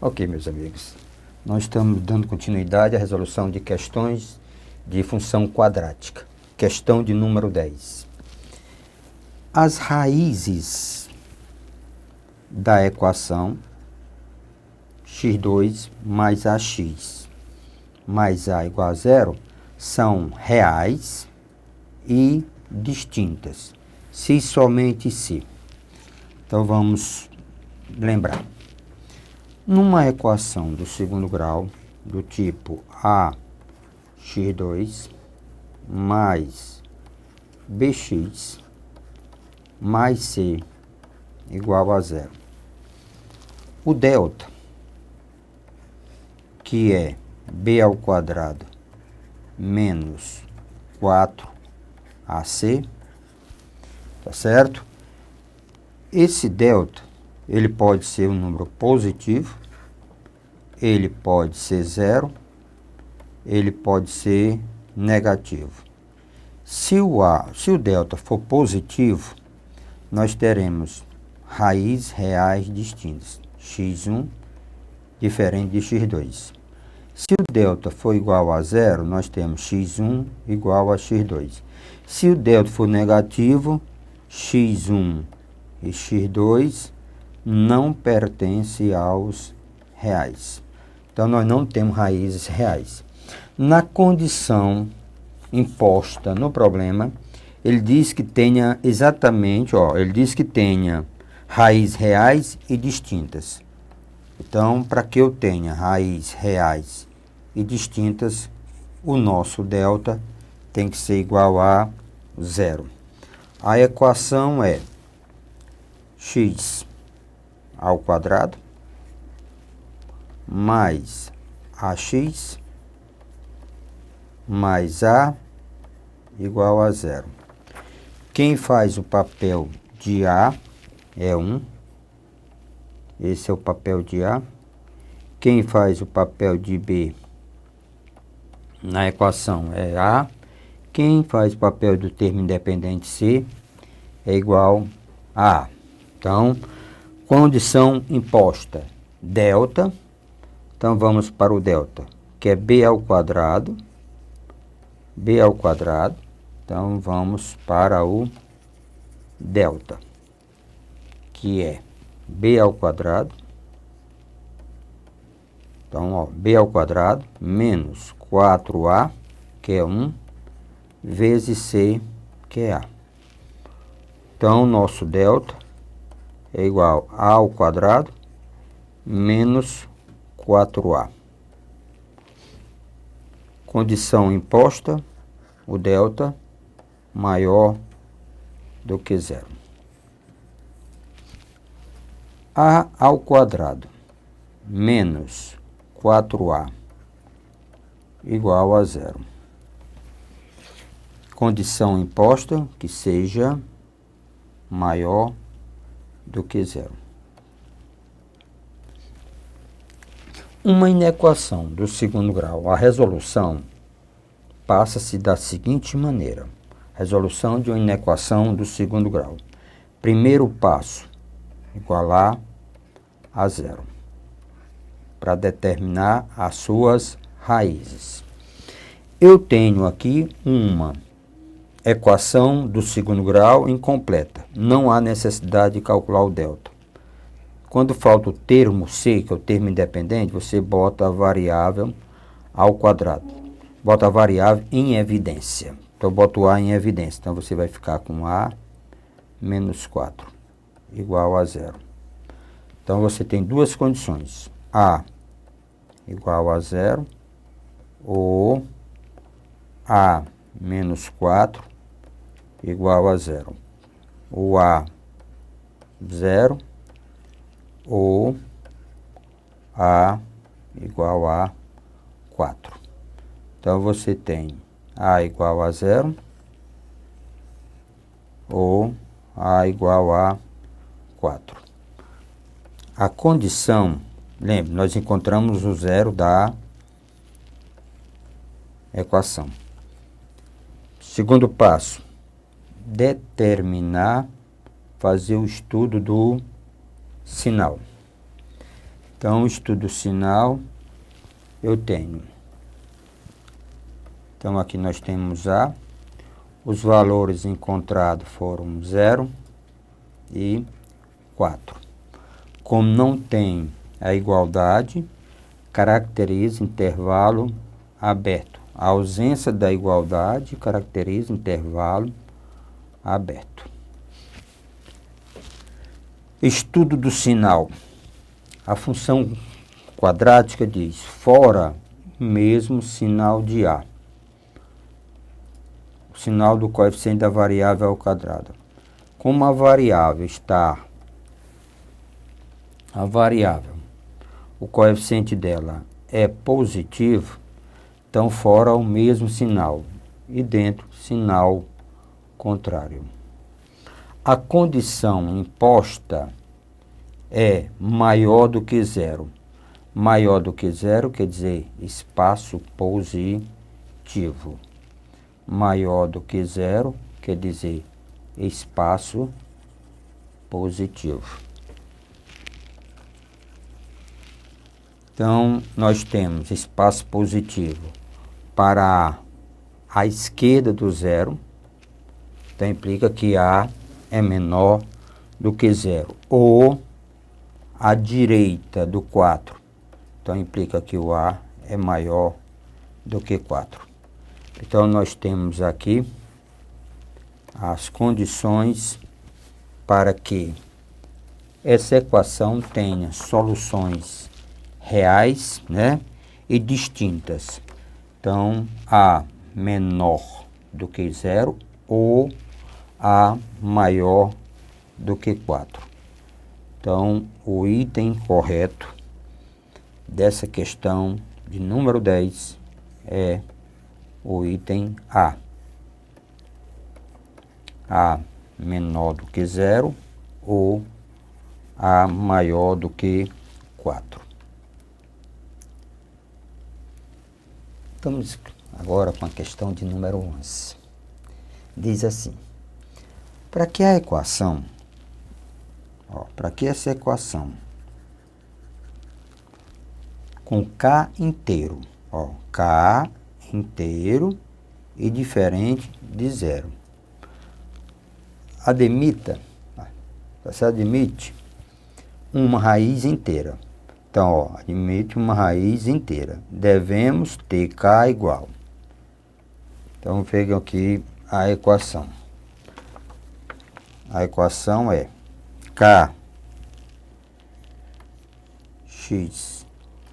Ok, meus amigos, nós estamos dando continuidade à resolução de questões de função quadrática. Questão de número 10. As raízes da equação x2 mais ax mais a igual a zero são reais e distintas, se e somente se. Então vamos lembrar. Numa equação do segundo grau, do tipo ax2 mais bx mais c igual a zero. O delta, que é b ao quadrado menos 4ac, tá certo? Esse delta, ele pode ser um número positivo, ele pode ser zero, ele pode ser negativo. Se o delta for positivo, nós teremos raízes reais distintas, x1 diferente de x2. Se o delta for igual a zero, nós temos x1 igual a x2. Se o delta for negativo, x1 e x2 não pertencem aos reais. Então, nós não temos raízes reais. Na condição imposta no problema, ele diz que tenha exatamente, ele diz que tenha raízes reais e distintas. Então, para que eu tenha raízes reais e distintas, o nosso delta tem que ser igual a zero. A equação é x ao quadrado mais ax mais a igual a zero. Quem faz o papel de a é 1. Esse é o papel de a. Quem faz o papel de b na equação é a. Quem faz o papel do termo independente c é igual a a. Então, condição imposta, delta. Então, vamos para o delta, que é b ao quadrado. B ao quadrado. Então, vamos para o delta, que é b ao quadrado. Então, b ao quadrado menos 4a, que é 1, vezes c, que é a. Então, nosso delta é igual a ao quadrado menos 4a. Condição imposta, o delta maior do que zero. A ao quadrado menos 4a igual a zero. Condição imposta, que seja maior do que zero. Uma inequação do segundo grau, a resolução passa-se da seguinte maneira. Resolução de uma inequação do segundo grau. Primeiro passo, igualar a zero, para determinar as suas raízes. Eu tenho aqui uma equação do segundo grau incompleta. Não há necessidade de calcular o delta. Quando falta o termo c, que é o termo independente, você bota a variável ao quadrado. Bota a variável em evidência. Então, eu boto a em evidência. Então, você vai ficar com a menos 4 igual a zero. Então, você tem duas condições. A igual a zero ou a menos 4 igual a zero. O a zero ou a igual a 4. Então, você tem a igual a zero ou a igual a 4. A condição, lembre, nós encontramos o zero da equação. Segundo passo, determinar, fazer o estudo do sinal. Então, estudo sinal, eu tenho. Então, aqui nós temos A. Os valores encontrados foram 0 e 4. Como não tem a igualdade, caracteriza intervalo aberto. A ausência da igualdade caracteriza intervalo aberto. Estudo do sinal. A função quadrática diz fora mesmo sinal de A. O sinal do coeficiente da variável ao quadrado. Como a variável, o coeficiente dela é positivo, então fora o mesmo sinal e dentro sinal contrário. A condição imposta é maior do que zero. Maior do que zero quer dizer espaço positivo. Maior do que zero quer dizer espaço positivo. Então, nós temos espaço positivo para a esquerda do zero. Então, implica que A é menor do que zero. Ou a direita do 4. Então, implica que o A é maior do que 4. Então, nós temos aqui as condições para que essa equação tenha soluções reais, né, e distintas. Então, A menor do que zero ou A maior do que 4. Então, o item correto dessa questão de número 10 é o item A. A menor do que zero ou A maior do que 4. Estamos agora com a questão de número 11. Diz assim, para que a equação, para que essa equação com K inteiro, K inteiro e diferente de zero, você admite uma raiz inteira. Então, admite uma raiz inteira. Devemos ter K igual. Então, vejam aqui a equação. A equação é K x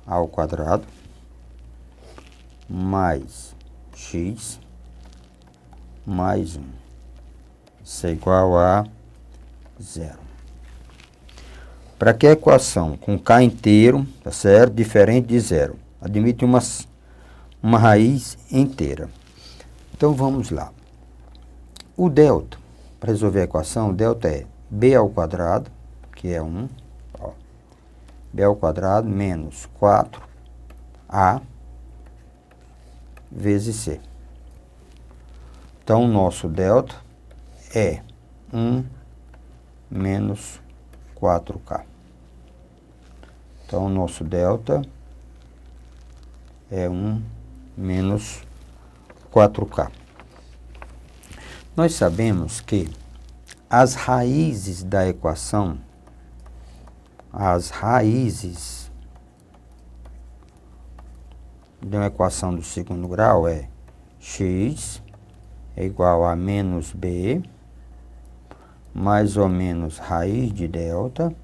ao quadrado mais x mais 1. Isso é igual a 0. Para que a equação com K inteiro, tá certo? Diferente de zero, admite uma raiz inteira. Então vamos lá. O delta, para resolver a equação, o delta é b ao quadrado, que é 1, b ao quadrado menos 4a vezes c. Então o nosso delta é 1 menos 4k. Então, o nosso delta é 1 menos 4k. Nós sabemos que as raízes da equação, as raízes de uma equação do segundo grau é x é igual a menos b mais ou menos raiz de delta,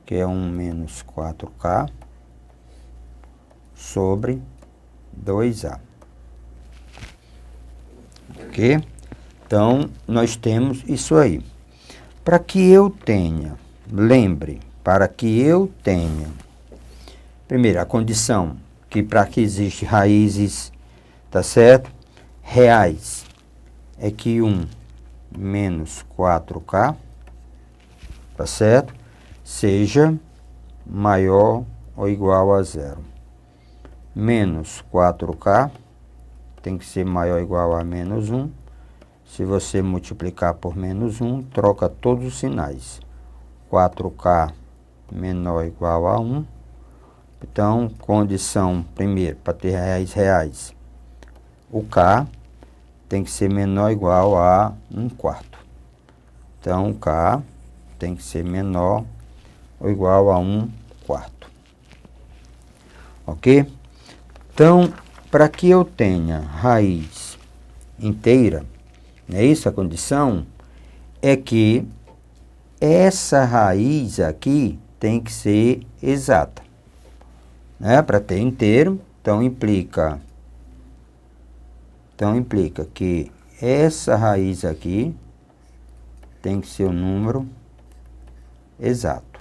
que é 1 menos 4k, sobre 2a. Ok? Então, nós temos isso aí. Para que eu tenha, lembre, para que eu tenha, primeiro, a condição que para que existe raízes, tá certo? Reais, é que 1 menos 4k, tá certo? Seja maior ou igual a zero. Menos 4k tem que ser maior ou igual a menos 1. Se você multiplicar por menos 1, troca todos os sinais. 4k menor ou igual a 1 Então, condição, primeiro, para ter reais reais, o K tem que ser menor ou igual a 1/4. Então, o K tem que ser menor ou igual a 1/4. Ok? Então, para que eu tenha raiz inteira, não é isso a condição? É que essa raiz aqui tem que ser exata, né? Para ter inteiro, então implica que essa raiz aqui tem que ser um número exato.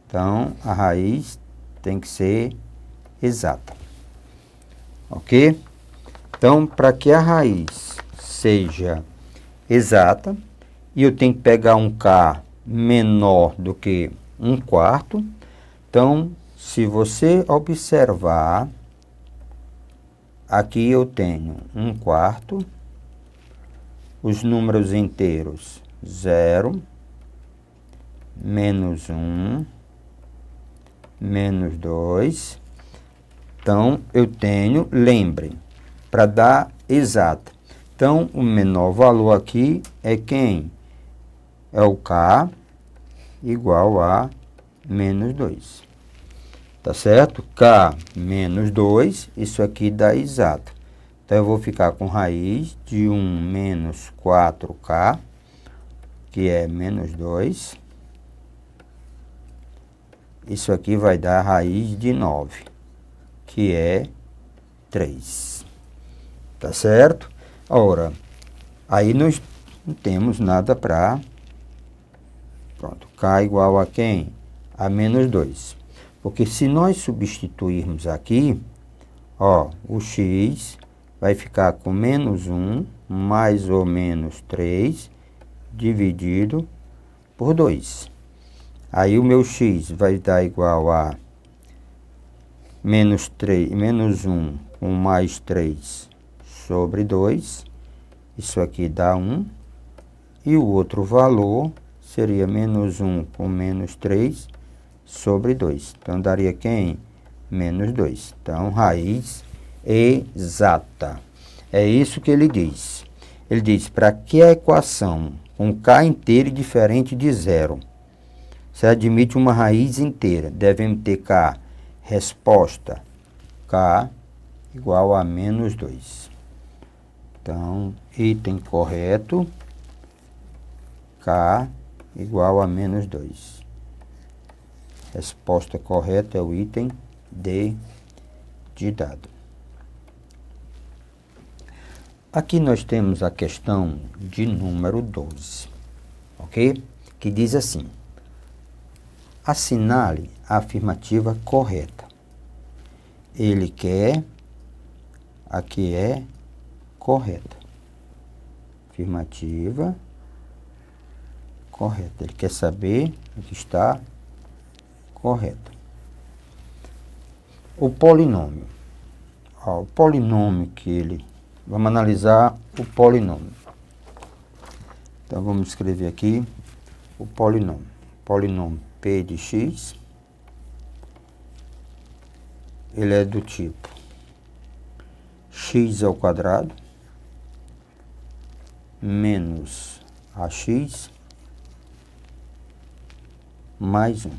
Então, a raiz tem que ser exata. Ok? Então, para que a raiz seja exata, e eu tenho que pegar um K menor do que 1/4. Então, se você observar, aqui eu tenho 1/4, os números inteiros 0, -1, -2. Então, eu tenho, lembrem, para dar exata. Então, o menor valor aqui é quem? É o K igual a -2. Tá certo? K menos 2, isso aqui dá exato. Então, eu vou ficar com raiz de 1 menos 4K, que é -2. Isso aqui vai dar raiz de 9, que é 3. Tá certo? Ora, aí nós não temos nada para... Pronto, K igual a quem? A -2. Porque se nós substituirmos aqui, ó, o X vai ficar com -1 mais ou menos 3 dividido por 2. Aí o meu X vai dar igual a -1 com mais 3 sobre 2. Isso aqui dá 1. E o outro valor seria -1 com menos 3 sobre 2. Então, daria quem? -2. Então, raiz exata. É isso que ele diz. Ele diz, para que a equação com K inteiro diferente de zero se admite uma raiz inteira, devemos ter K, resposta, K igual a -2. Então, item correto, K igual a -2. Resposta correta é o item D de dado. Aqui nós temos a questão de número 12, ok? Que diz assim, assinale a afirmativa correta. Ele quer, aqui é correta. Afirmativa correta. Ele quer saber o que está correto. O polinômio. Ó, o polinômio que ele... Vamos analisar o polinômio. Então, vamos escrever aqui o polinômio. Polinômio P de x. Ele é do tipo x ao quadrado menos ax mais 1.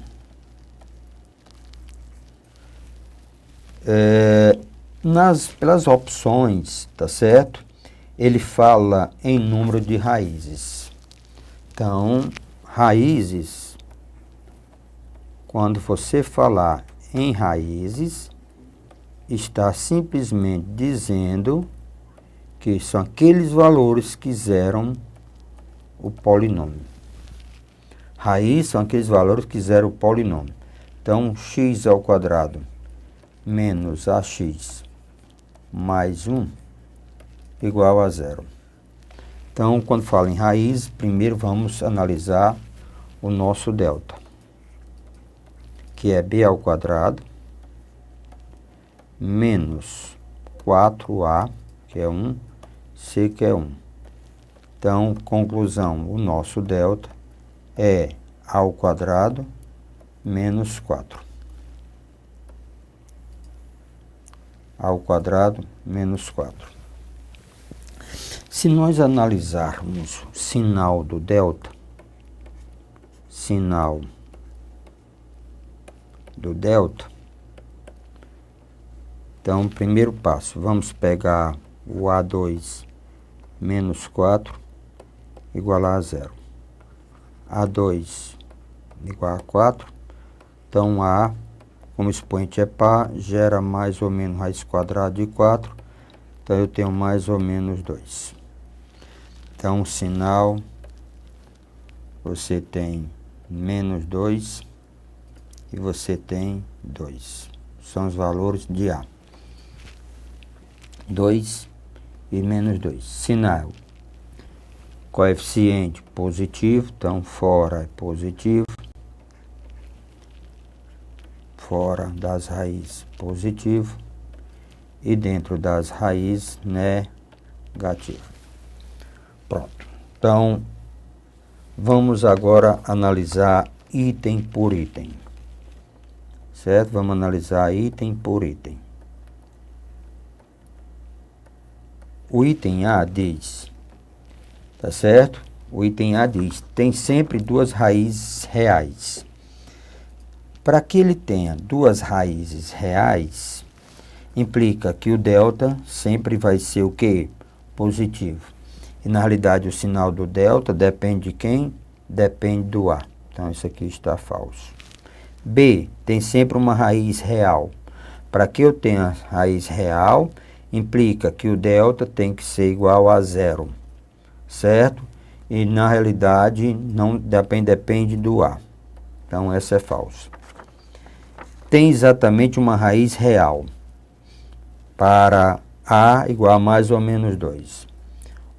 Pelas opções, tá certo? Ele fala em número de raízes. Então, raízes, quando você falar em raízes, está simplesmente dizendo que são aqueles valores que zeram o polinômio. Raiz são aqueles valores que zeram o polinômio. Então, x ao quadrado menos ax mais 1 igual a 0. Então, quando fala em raiz, primeiro vamos analisar o nosso delta, que é b ao quadrado menos 4a, que é 1, c, que é 1. Então, conclusão, o nosso delta é a ao quadrado menos 4. ao quadrado menos 4. Se nós analisarmos o sinal do delta, então, primeiro passo, vamos pegar o A2 menos 4 igual a zero. A2 igual a 4, então A, como expoente é par, gera mais ou menos raiz quadrada de 4, então eu tenho mais ou menos 2. Então, o sinal, você tem menos 2 e você tem 2. São os valores de A. 2 e menos 2. Sinal, coeficiente positivo, então fora é positivo, fora das raízes positivo e dentro das raízes negativo. Pronto. Então, vamos agora analisar item por item. Certo? Vamos analisar item por item. O item A diz, tá certo? O item A diz, tem sempre duas raízes reais. Para que ele tenha duas raízes reais, implica que o delta sempre vai ser o quê? Positivo. E na realidade o sinal do delta depende de quem? Depende do A. Então isso aqui está falso. B, tem sempre uma raiz real. Para que eu tenha raiz real, implica que o delta tem que ser igual a zero. Certo? E na realidade não depende do A. Então essa é falsa. Tem exatamente uma raiz real. Para A igual a mais ou menos 2.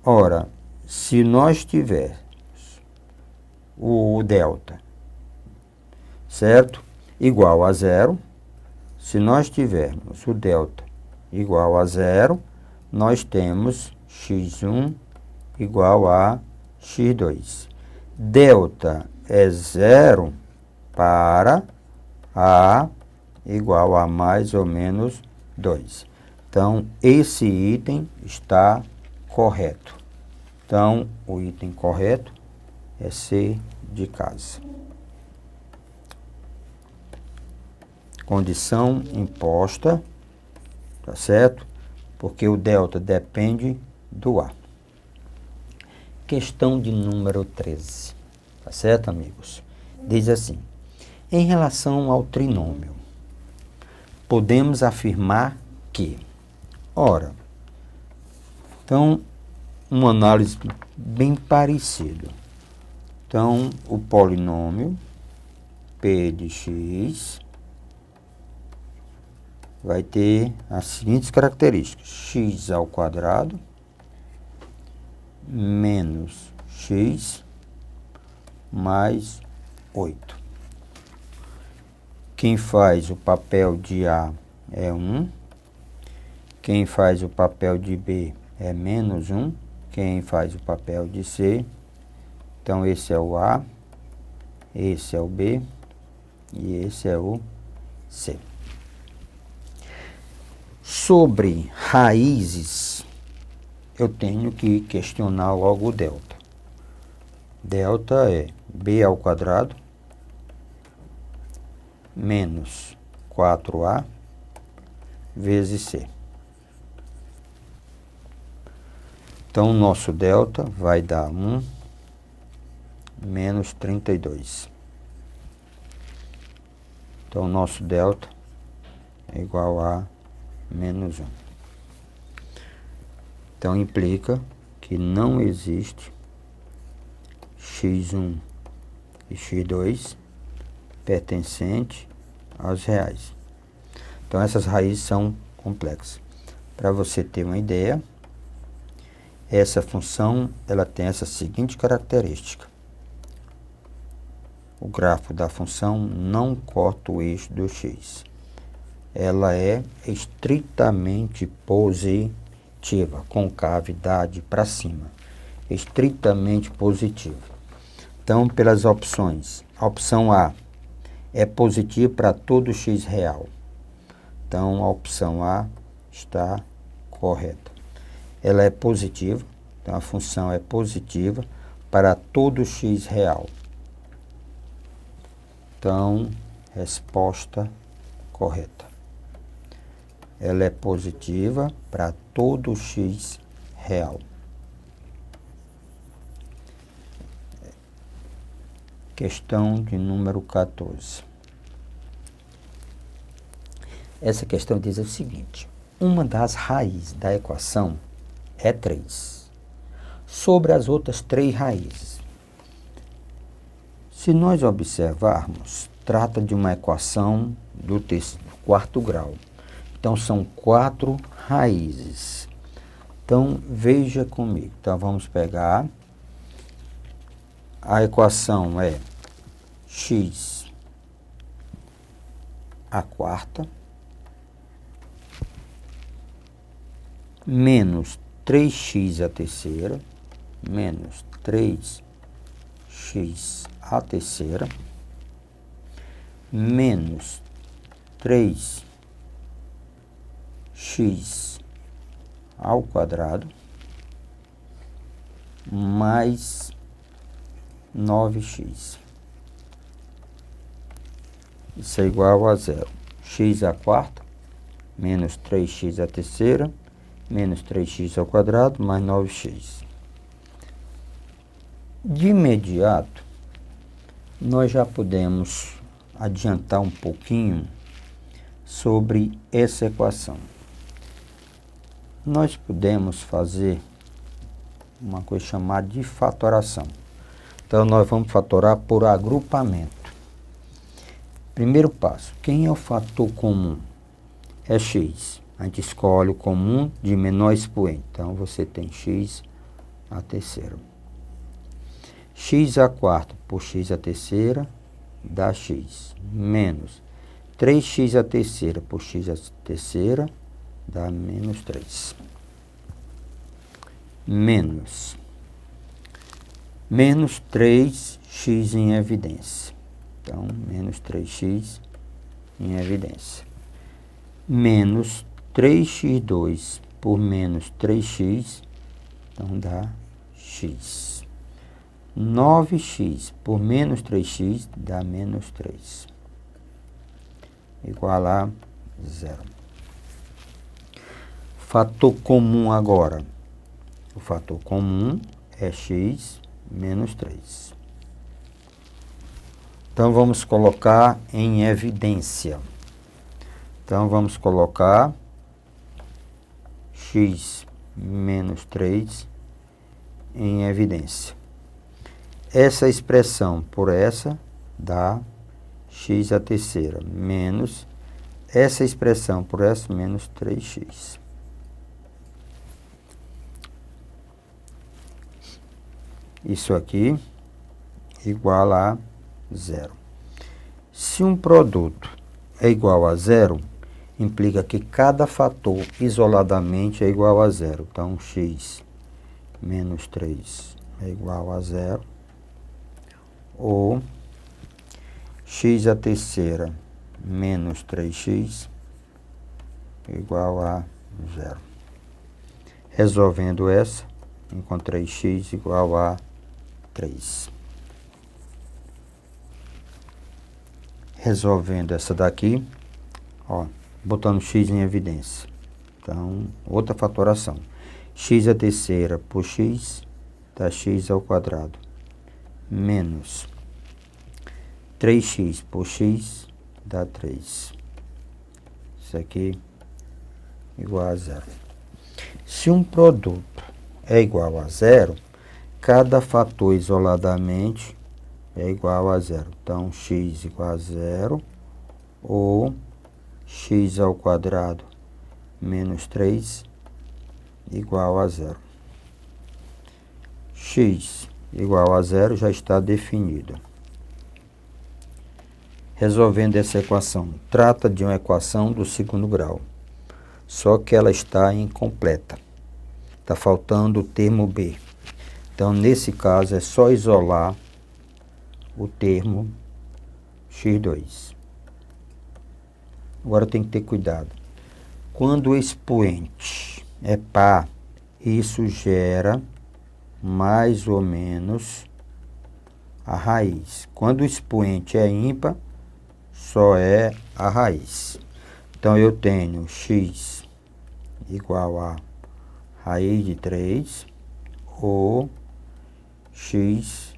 Ora, se nós tivermos o delta, certo? Igual a zero, se nós tivermos o delta igual a zero, nós temos x1 igual a x2. Delta é zero para A igual a mais ou menos 2. Então, esse item está correto. Então, o item correto é C de casa. Condição imposta, tá certo? Porque o delta depende do A. Questão de número 13, tá certo, amigos? Diz assim, em relação ao trinômio, podemos afirmar que, ora, então, uma análise bem parecida. Então, o polinômio P de x vai ter as seguintes características. X ao quadrado menos x mais 8. Quem faz o papel de A é 1. Quem faz o papel de B é menos 1. Quem faz o papel de C, então esse é o A, esse é o B e esse é o C. Sobre raízes, eu tenho que questionar logo o delta. Delta é B ao quadrado menos 4A vezes C. Então, o nosso delta vai dar 1 menos 32. Então, o nosso delta é igual a menos 1. Então, implica que não existe x1 e x2 pertencente aos reais. Então, essas raízes são complexas. Para você ter uma ideia, essa função ela tem essa seguinte característica. O grafo da função não corta o eixo do x. Ela é estritamente positiva, com cavidade para cima. Estritamente positiva. Então, pelas opções, a opção A é positiva para todo x real. Então, a opção A, está correta. Ela é positiva, então a função é positiva para todo x real. Então, resposta correta. Ela é positiva para todo x real. Questão de número 14. Essa questão diz o seguinte: uma das raízes da equação é 3, sobre as outras 3 raízes. Se nós observarmos, trata de uma equação do quarto grau. Então, são 4 raízes. Então, veja comigo. Então, vamos pegar. A equação é x à quarta menos 3x à terceira, menos 3x à terceira, menos 3x ao quadrado, mais 9x. Isso é igual a zero. X à quarta, menos 3x à terceira, menos 3x ao quadrado, mais 9x. De imediato, nós já podemos adiantar um pouquinho sobre essa equação. Nós podemos fazer uma coisa chamada de fatoração. Então, nós vamos fatorar por agrupamento. Primeiro passo, quem é o fator comum? É x. A gente escolhe o comum de menor expoente. Então, você tem x à terceira. X à quarta por x à terceira dá x. Menos 3x à terceira por x à terceira dá menos 3. Menos 3x em evidência. Então, menos 3x em evidência. Menos 3x2 por menos 3x, então dá x. 9x por menos 3x dá menos 3. Igual a 0. Fator comum agora. O fator comum é x menos 3. Então, vamos colocar em evidência. Então, vamos colocar x menos 3 em evidência. Essa expressão por essa dá x à terceira, menos essa expressão por essa, menos 3x. Isso aqui igual a 0. Se um produto é igual a 0, implica que cada fator isoladamente é igual a 0. Então, x menos 3 é igual a 0. Ou x à terceira menos 3x igual a 0. Resolvendo essa, encontrei x igual a 3. Resolvendo essa daqui, ó, botando x em evidência. Então, outra fatoração. X à terceira por x dá x ao quadrado. Menos 3x por x dá 3. Isso aqui igual a 0. Se um produto é igual a 0, cada fator isoladamente é igual a 0. Então, x igual a 0 ou x ao quadrado menos 3 igual a 0. X igual a 0 já está definido. Resolvendo essa equação, trata de uma equação do segundo grau, só que ela está incompleta. Está faltando o termo b. Então, nesse caso, é só isolar o termo x2. Agora tem que ter cuidado. Quando o expoente é par, isso gera mais ou menos a raiz. Quando o expoente é ímpar, só é a raiz. Então, eu tenho x igual a raiz de 3, ou x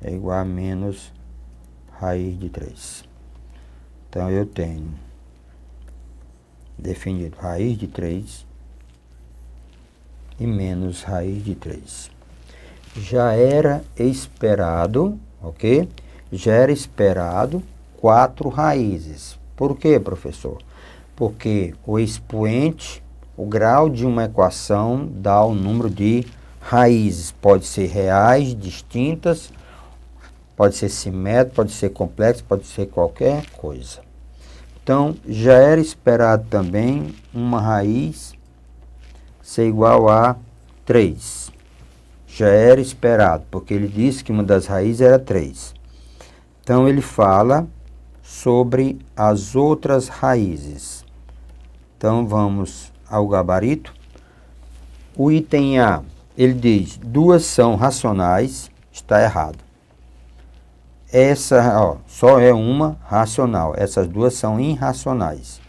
é igual a menos raiz de 3. Então, eu tenho definido raiz de 3 e menos raiz de 3. Já era esperado, ok? Já era esperado 4 raízes. Por quê, professor? Porque o expoente, o grau de uma equação dá o número de raízes. Pode ser reais, distintas, pode ser simétrico, pode ser complexo, pode ser qualquer coisa. Então, já era esperado também uma raiz ser igual a 3. Já era esperado, porque ele disse que uma das raízes era 3. Então, ele fala sobre as outras raízes. Então, vamos ao gabarito. O item A, ele diz, 2 são racionais, está errado. Essa, ó, só é uma racional, essas 2 são irracionais.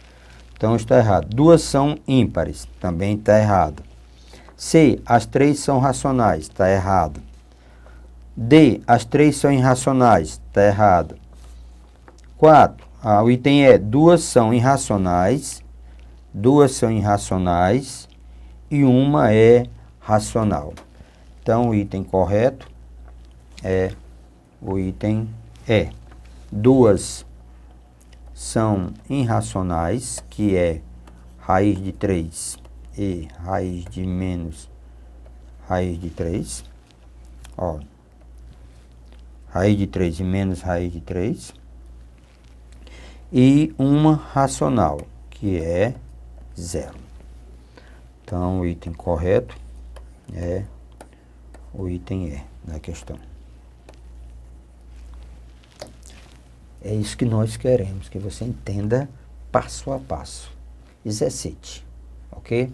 Então, está errado. 2 são ímpares, também está errado. C, as 3 são racionais, está errado. D, as 3 são irracionais, está errado. 4, o item E, 2 são irracionais, 2 são irracionais e uma é racional. Então, o item correto é o item E. 2 são irracionais, que é raiz de 3 e raiz de menos raiz de 3. Ó, raiz de 3 e menos raiz de 3. E uma racional, que é 0. Então, o item correto é o item E da questão. É isso que nós queremos, que você entenda passo a passo. Exercite, ok?